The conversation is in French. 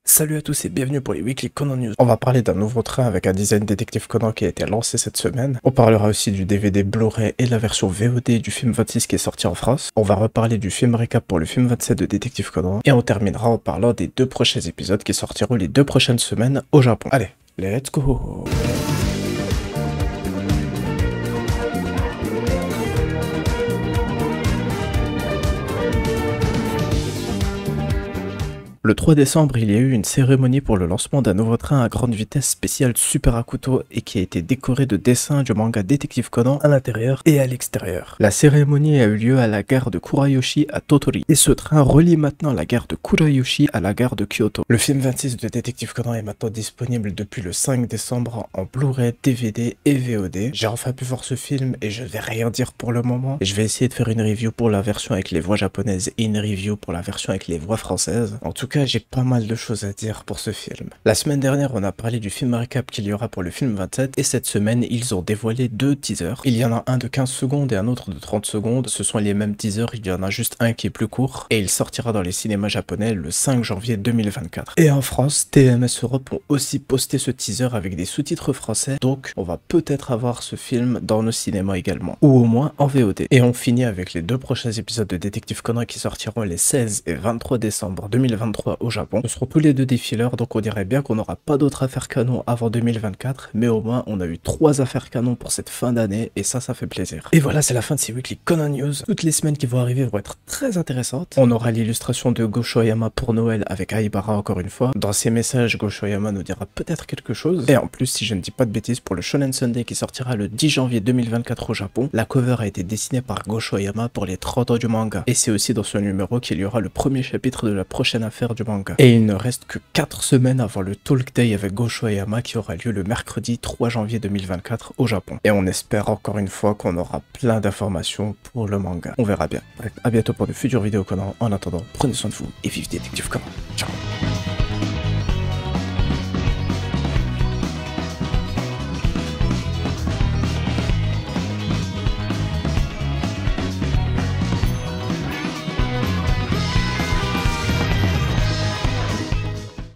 Salut à tous et bienvenue pour les Weekly Conan News. On va parler d'un nouveau train avec un design détective Conan qui a été lancé cette semaine. On parlera aussi du DVD Blu-ray et la version VOD du film 26 qui est sorti en France. On va reparler du film récap pour le film 27 de Détective Conan. Et on terminera en parlant des 2 prochains épisodes qui sortiront les 2 prochaines semaines au Japon. Allez, let's go! Le 3 décembre, il y a eu une cérémonie pour le lancement d'un nouveau train à grande vitesse spécial Super Akuto et qui a été décoré de dessins du manga Détective Conan à l'intérieur et à l'extérieur. La cérémonie a eu lieu à la gare de Kurayoshi à Tottori et ce train relie maintenant la gare de Kurayoshi à la gare de Kyoto. Le film 26 de Détective Conan est maintenant disponible depuis le 5 décembre en Blu-ray, DVD et VOD. J'ai enfin pu voir ce film et je vais rien dire pour le moment. Je vais essayer de faire une review pour la version avec les voix japonaises et une review pour la version avec les voix françaises. En tout cas, j'ai pas mal de choses à dire pour ce film. La semaine dernière, on a parlé du film récap qu'il y aura pour le film 27 et cette semaine, ils ont dévoilé 2 teasers. Il y en a un de 15 secondes et un autre de 30 secondes. Ce sont les mêmes teasers, il y en a juste un qui est plus court et il sortira dans les cinémas japonais le 5 janvier 2024. Et en France, TMS Europe ont aussi posté ce teaser avec des sous-titres français, donc on va peut-être avoir ce film dans nos cinémas également, ou au moins en VOD. Et on finit avec les 2 prochains épisodes de Détective Conan qui sortiront les 16 et 23 décembre 2023 au Japon. Ce seront tous les 2 des fillers, donc on dirait bien qu'on n'aura pas d'autres affaires canon avant 2024, mais au moins on a eu 3 affaires canon pour cette fin d'année, et ça fait plaisir. Et voilà, c'est la fin de ces Weekly Conan News. Toutes les semaines qui vont arriver vont être très intéressantes. On aura l'illustration de Gosho Oyama pour Noël avec Aibara encore une fois. Dans ses messages, Gosho Oyama nous dira peut-être quelque chose. Et en plus, si je ne dis pas de bêtises, pour le Shonen Sunday qui sortira le 10 janvier 2024 au Japon, la cover a été dessinée par Gosho Oyama pour les 30 ans du manga. Et c'est aussi dans ce numéro qu'il y aura le premier chapitre de la prochaine affaire du manga. Et il ne reste que 4 semaines avant le Talk Day avec Gosho Oyama qui aura lieu le mercredi 3 janvier 2024 au Japon. Et on espère encore une fois qu'on aura plein d'informations pour le manga. On verra bien. Bref, à bientôt pour de futures vidéos Conan. En attendant, prenez soin de vous et vive Détective Conan. Ciao.